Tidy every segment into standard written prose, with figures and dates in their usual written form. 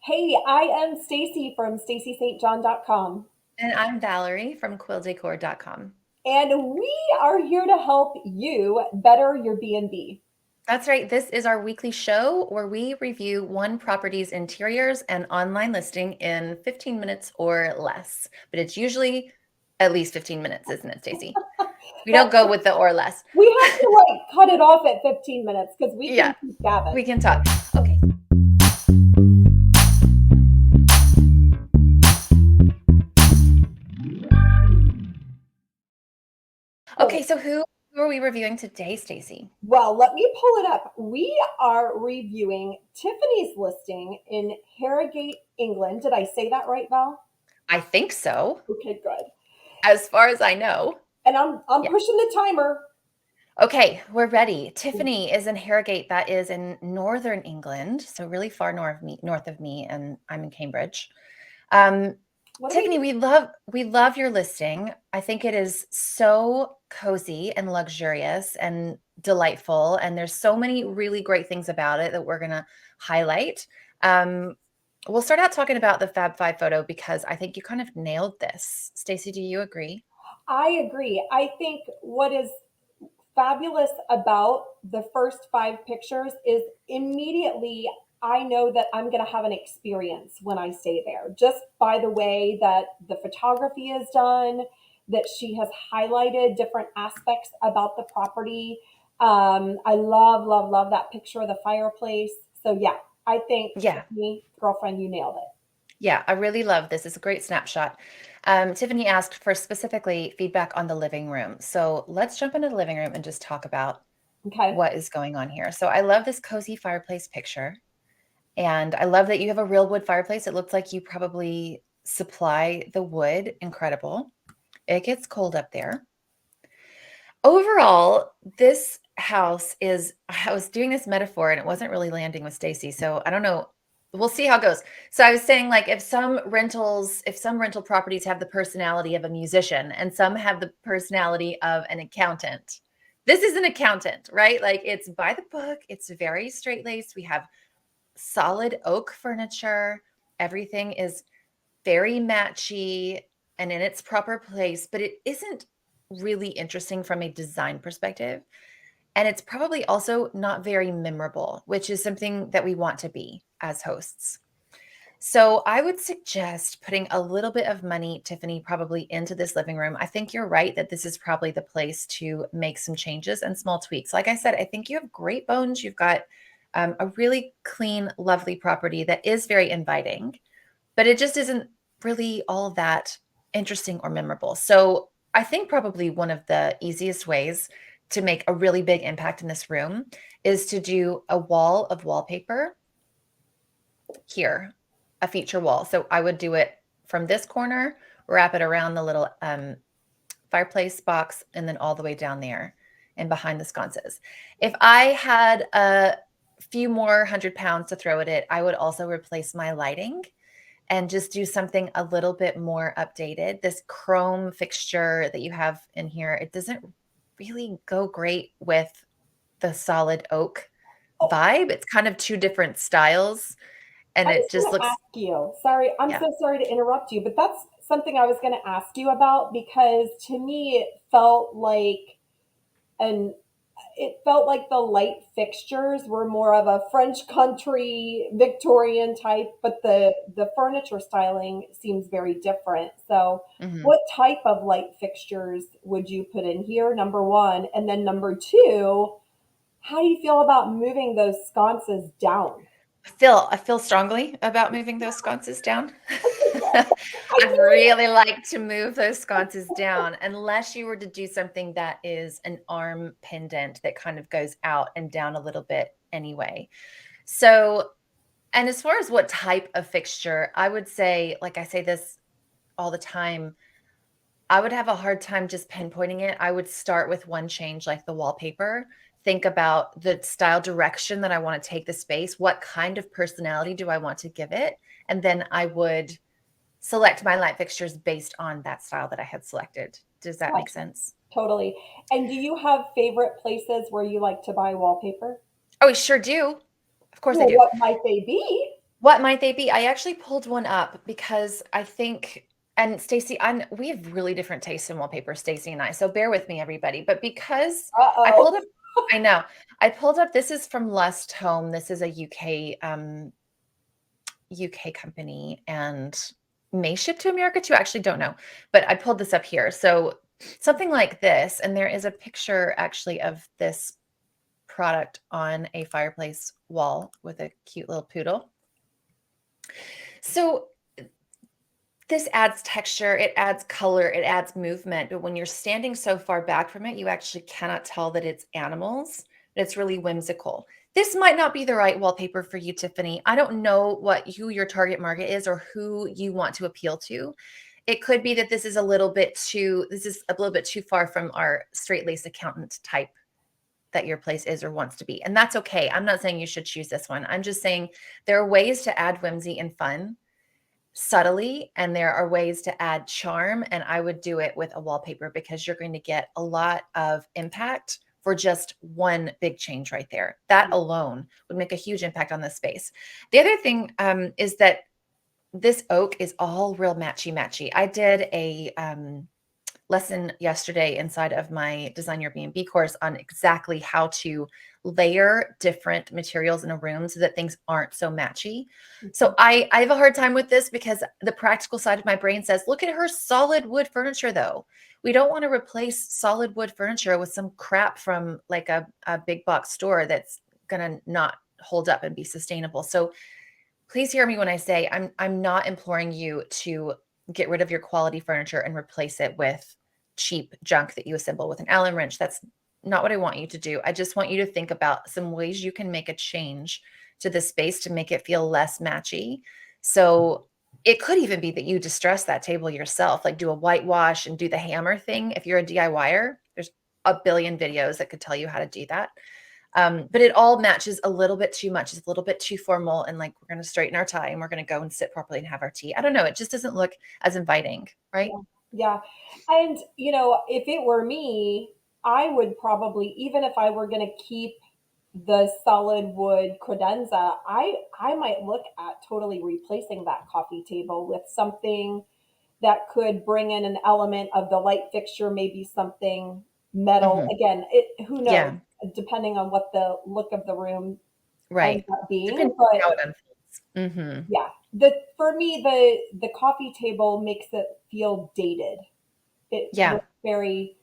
Hey, I am Stacy from stacystjohn.com, And I'm Valerie from quilldecor.com. and we are here to help you better your B&B. That's right. This is our weekly show where we review one property's interiors and online listing in 15 minutes or less. But it's usually at least 15 minutes, isn't it, Stacy? We That don't go with the or less. we have to cut it off at 15 minutes because we can Yeah, keep gabbing. we can talk. Okay. Okay, Cool. so who are we reviewing today, Stacy? Well, let me pull it up. We are reviewing Tiffany's listing in Harrogate, England. Did I say that right, Val? I think so, Okay, good. as far as I know. And I'm Yeah. pushing the timer. Okay, we're ready. Tiffany is in Harrogate. That is in northern England, so really far north of me, and I'm in Cambridge. Um, What do we? Tiffany, we love your listing. I think it is so cozy and luxurious and delightful, and there's so many really great things about it that we're gonna highlight. Um, we'll start out talking about the Fab Five photo because I think you kind of nailed this. Stacey, do you agree? I agree. I think what is fabulous about the first five pictures is immediately I know that I'm going to have an experience when I stay there, just by the way that the photography is done, that she has highlighted different aspects about the property. I love, love, love that picture of the fireplace. So, yeah, I think, Yeah. Tiffany, girlfriend, you nailed it. Yeah, I really love this. It's a great snapshot. Tiffany asked for specifically feedback on the living room. So let's jump into the living room and just talk about Okay. what is going on here. So I love this cozy fireplace picture. And I love that you have a real wood fireplace. It looks like you probably supply the wood. Incredible. It gets cold up there. Overall, this house is, I was doing this metaphor and it wasn't really landing with Stacy. So I don't know. We'll see how it goes. So I was saying like if some rental properties have the personality of a musician and some have the personality of an accountant. This is an accountant, right? Like it's by the book, it's very straight laced. We have solid oak furniture. Everything is very matchy and in its proper place, but it isn't really interesting from a design perspective. And it's probably also not very memorable, which is something that we want to be as hosts. So I would suggest putting a little bit of money, Tiffany, probably into this living room. I think you're right that this is probably the place to make some changes and small tweaks. Like I said, I think you have great bones. You've got a really clean, lovely property that is very inviting, but it just isn't really all that interesting or memorable. So I think probably one of the easiest ways to make a really big impact in this room is to do a wall of wallpaper here, a feature wall. So I would do it from this corner, wrap it around the little fireplace box, and then all the way down there and behind the sconces. If I had a few more 100 pounds to throw at it, I would also replace my lighting and just do something a little bit more updated. This chrome fixture that you have in here, it doesn't really go great with the solid oak Oh, vibe. It's kind of two different styles and I it was just going to ask looks, you. Sorry, I'm yeah. so sorry to interrupt you, but that's something I was going to ask you about because to me it felt like an it felt like the light fixtures were more of a French country Victorian type, but the furniture styling seems very different. So, Mhm. what type of light fixtures would you put in here? Number one, and then number two, how do you feel about moving those sconces down? I feel strongly about moving those sconces down. I I'd feel really like to move those sconces down unless you were to do something that is an arm pendant that kind of goes out and down a little bit anyway. So, and as far as what type of fixture, I would say, like I say this all the time, I would have a hard time just pinpointing it. I would start with one change, like the wallpaper. Think about the style direction that I want to take the space. What kind of personality do I want to give it? And then I would select my light fixtures based on that style that I had selected. Does that make gotcha, sense? totally. And do you have favorite places where you like to buy wallpaper? Oh, we sure do. Of course I Well, do. what might they be? What might they be? I actually pulled one up because I think, and Stacy, we have really different tastes in wallpaper, Stacy and I. So bear with me, everybody. But because I Uh-oh. pulled up, I know I pulled up. This is from Lust Home. This is a UK company and may ship to America too. I actually don't know, but I pulled this up here. So something like this, and there is a picture actually of this product on a fireplace wall with a cute little poodle. So this adds texture, it adds color, it adds movement, but when you're standing so far back from it, you actually cannot tell that it's animals. It's really whimsical. This might not be the right wallpaper for you, Tiffany. I don't know who your target market is or who you want to appeal to. It could be that this is a little bit too far from our straight-laced accountant type that your place is or wants to be. And that's okay. I'm not saying you should choose this one. I'm just saying there are ways to add whimsy and fun subtly, and there are ways to add charm. And I would do it with a wallpaper because you're going to get a lot of impact for just one big change right there. That alone would make a huge impact on the space. The other thing is that this oak is all real matchy. I did a lesson yesterday inside of my Design Your BNB course on exactly how to layer different materials in a room so that things aren't so matchy. So I have a hard time with this because the practical side of my brain says, look at her solid wood furniture though. We don't want to replace solid wood furniture with some crap from like a big box store that's going to not hold up and be sustainable. So please hear me when I say I'm not imploring you to get rid of your quality furniture and replace it with cheap junk that you assemble with an Allen wrench. That's not what I want you to do. I just want you to think about some ways you can make a change to the space to make it feel less matchy. So it could even be that you distress that table yourself, like do a whitewash and do the hammer thing. If you're a DIYer, there's a billion videos that could tell you how to do that. But it all matches a little bit too much. It's a little bit too formal. And like, we're going to straighten our tie and we're going to go and sit properly and have our tea. I don't know. It just doesn't look as inviting, right? Yeah. Yeah. And, if it were me, I would probably, even if I were going to keep the solid wood credenza, I might look at totally replacing that coffee table with something that could bring in an element of the light fixture, maybe something metal. Hmm. Again, who knows, Yeah, depending on what the look of the room ends right. up being. Depending on But how it unfolds. yeah, for me, the coffee table makes it feel dated. It Yeah, looks very,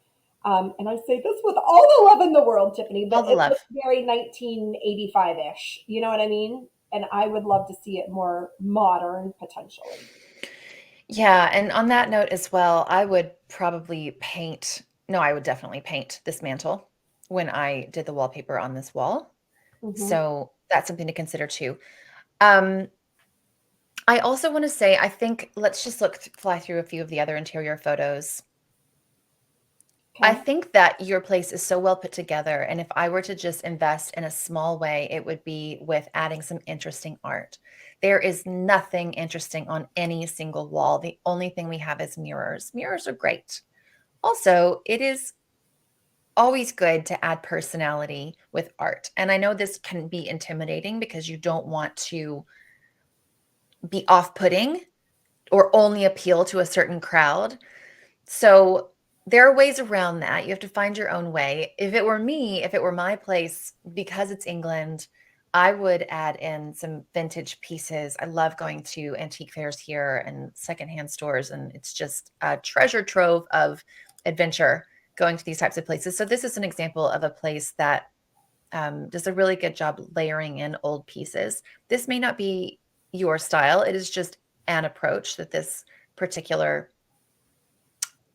and I say this with all the love in the world, Tiffany, but all the it love. looks very 1985-ish. You know what I mean? And I would love to see it more modern potentially. Yeah. And on that note as well, I would probably paint. No, I would definitely paint this mantle when I did the wallpaper on this wall. Hmm. So that's something to consider too. Um, I also want to say, I think let's just fly through a few of the other interior photos. I Okay. think that your place is so well put together. And if I were to just invest in a small way, it would be with adding some interesting art. There is nothing interesting on any single wall. The only thing we have is mirrors. Mirrors are great. Also, it is always good to add personality with art. And I know this can be intimidating because you don't want to be off putting or only appeal to a certain crowd. So there are ways around that. You have to find your own way. If it were me, if it were my place, because it's England, I would add in some vintage pieces. I love going to antique fairs here and secondhand stores, and it's just a treasure trove of adventure going to these types of places. So this is an example of a place that does a really good job layering in old pieces. This may not be your style. It is just an approach that this particular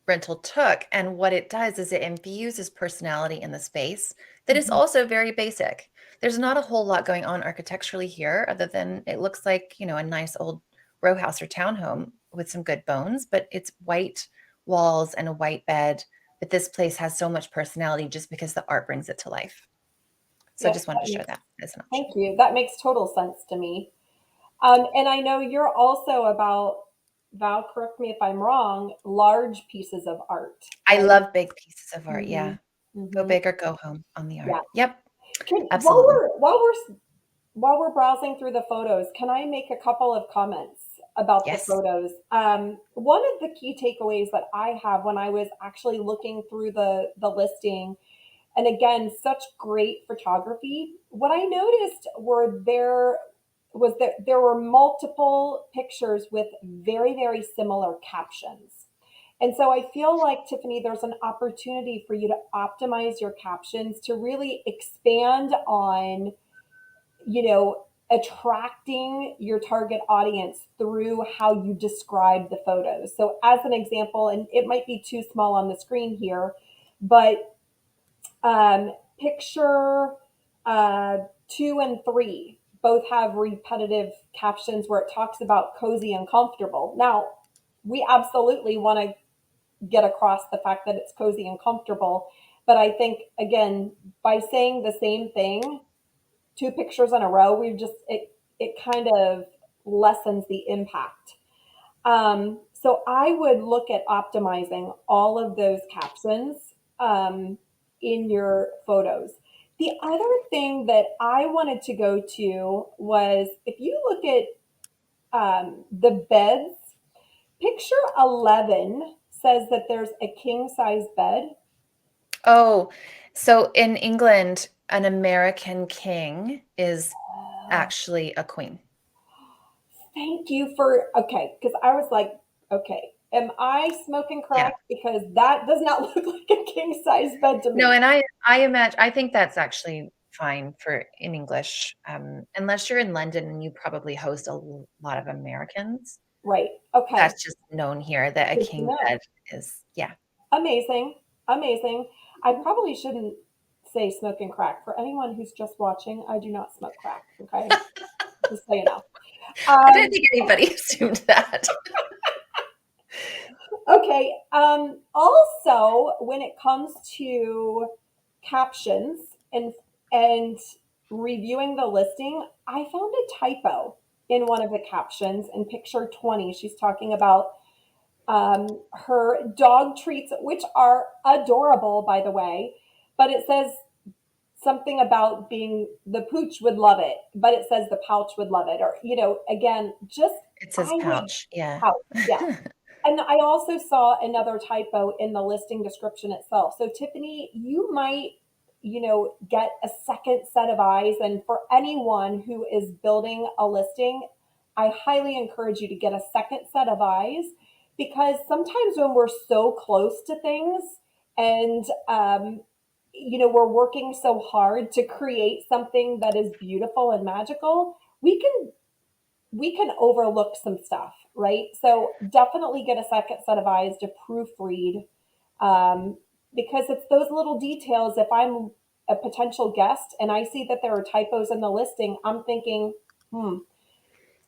rental took. And what it does is it infuses personality in the space that is Hmm. also very basic. There's not a whole lot going on architecturally here other than it looks like, a nice old row house or townhome with some good bones, but it's white walls and a white bed. But this place has so much personality just because the art brings it to life. So I Yep. just wanted to share that as an Thank option. you. That makes total sense to me. And I know you're also about, Val, correct me if I'm wrong, large pieces of art, I right? love big pieces of art. Hmm. Yeah. Go Hmm. big or go home on the art. Yeah. Yep. Can Absolutely. while we're while we're browsing through the photos, can I make a couple of comments about the Yes. photos? One of the key takeaways that I have when I was actually looking through the listing, and again, such great photography. What I noticed was that there were multiple pictures with very, very similar captions. And so I feel like, Tiffany, there's an opportunity for you to optimize your captions to really expand on, attracting your target audience through how you describe the photos. So, as an example, and it might be too small on the screen here, but picture 2 and 3 both have repetitive captions where it talks about cozy and comfortable. Now, we absolutely want to get across the fact that it's cozy and comfortable. But I think, again, by saying the same thing, 2 pictures in a row, it kind of lessens the impact. So I would look at optimizing all of those captions in your photos. The other thing that I wanted to go to was, if you look at the beds, picture 11 says that there's a king size bed. Oh, so in England, an American king is actually a queen. Thank you for, okay, because I was like, okay, am I smoking Yeah. crack? Because that does not look like a king size bed to No, me. and I imagine I think that's actually fine for in English, unless you're in London and you probably host a lot of Americans. Right. Okay. That's just known here that a Good to king know. bed is, yeah. Amazing. Amazing. I probably shouldn't say smoking crack. For anyone who's just watching, I do not smoke crack. Okay. Just so you know. I didn't Um, think anybody assumed that. okay. Also, when it comes to captions and reviewing the listing, I found a typo in one of the captions in picture 20. She's talking about her dog treats, which are adorable, by the way, but it says something about being the pooch would love it, but it says the pouch would love it. Or, again, just It says I would pouch, yeah. pouch. Yeah. And I also saw another typo in the listing description itself. So, Tiffany, you might, get a second set of eyes. And for anyone who is building a listing, I highly encourage you to get a second set of eyes, because sometimes when we're so close to things and, we're working so hard to create something that is beautiful and magical, we can overlook some stuff, right? So definitely get a second set of eyes to proofread, um, because it's those little details. If I'm a potential guest and I see that there are typos in the listing, I'm thinking,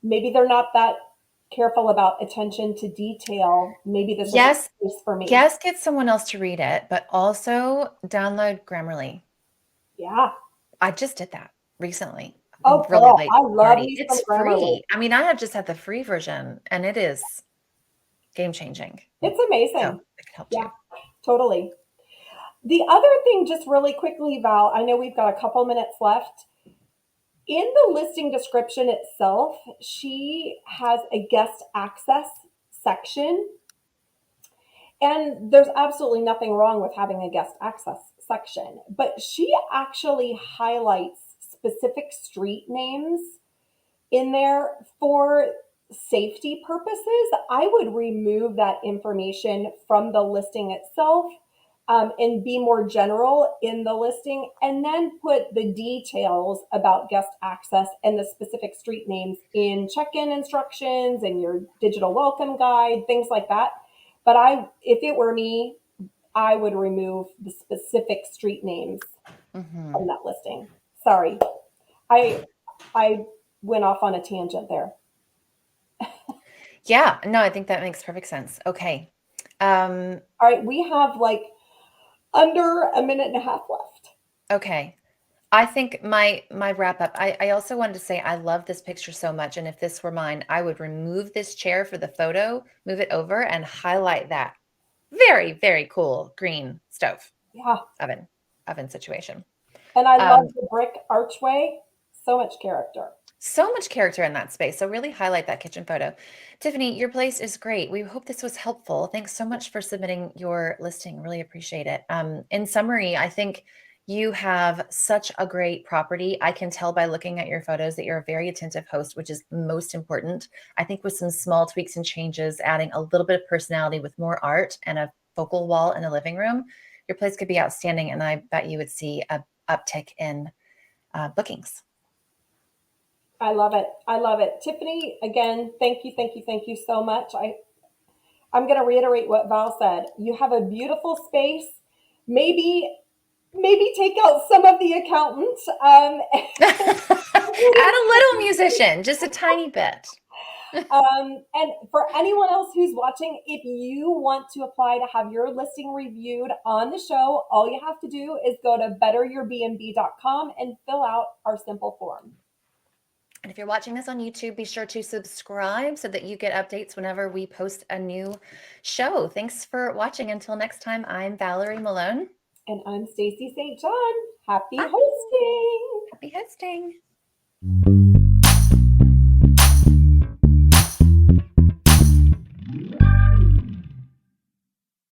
maybe they're not that careful about attention to detail. Maybe this isn't Yes, the place for me. yes, get someone else to read it, but also download Grammarly. Yeah. I just did that recently. Oh, Really girl, late I to the love party. me some It's Grammarly. free. I mean, I have just had the free version and it is game changing. It's So amazing. it can help Yeah, you. totally. The other thing, just really quickly, Val, I know we've got a couple minutes left. In the listing description itself, she has a guest access section, and there's absolutely nothing wrong with having a guest access section, but she actually highlights specific street names in there for safety purposes. I would remove that information from the listing itself, and be more general in the listing, and then put the details about guest access and the specific street names in check-in instructions and your digital welcome guide, things like that. But if it were me, I would remove the specific street names Hmm. from that listing. Sorry, I I went off on a tangent there. Yeah, no, I think that makes perfect sense. Okay. Um, All right, we have like under a minute and a half left. okay. I think my wrap up, I also wanted to say I love this picture so much. And if this were mine, I would remove this chair for the photo, move it over, and highlight that very, very cool green stove Yeah, oven situation. and I love Um, the brick archway. So much character. So much character in that space. So really highlight that kitchen photo. Tiffany, your place is great. We hope this was helpful. Thanks so much for submitting your listing. Really appreciate it. In summary, I think you have such a great property. I can tell by looking at your photos that you're a very attentive host, which is most important. I think with some small tweaks and changes, adding a little bit of personality with more art and a focal wall in the living room, your place could be outstanding. And I bet you would see a uptick in bookings. I love it. I love it. Tiffany, again, thank you so much. I'm going to reiterate what Val said. You have a beautiful space. Maybe take out some of the accountants. Add a little musician, just a tiny bit. And for anyone else who's watching, if you want to apply to have your listing reviewed on the show, all you have to do is go to betteryourbnb.com and fill out our simple form. And if you're watching this on YouTube, be sure to subscribe so that you get updates whenever we post a new show. Thanks for watching. Until next time, I'm Valerie Malone. And I'm Stacy St. John. Happy Bye. hosting. Happy hosting.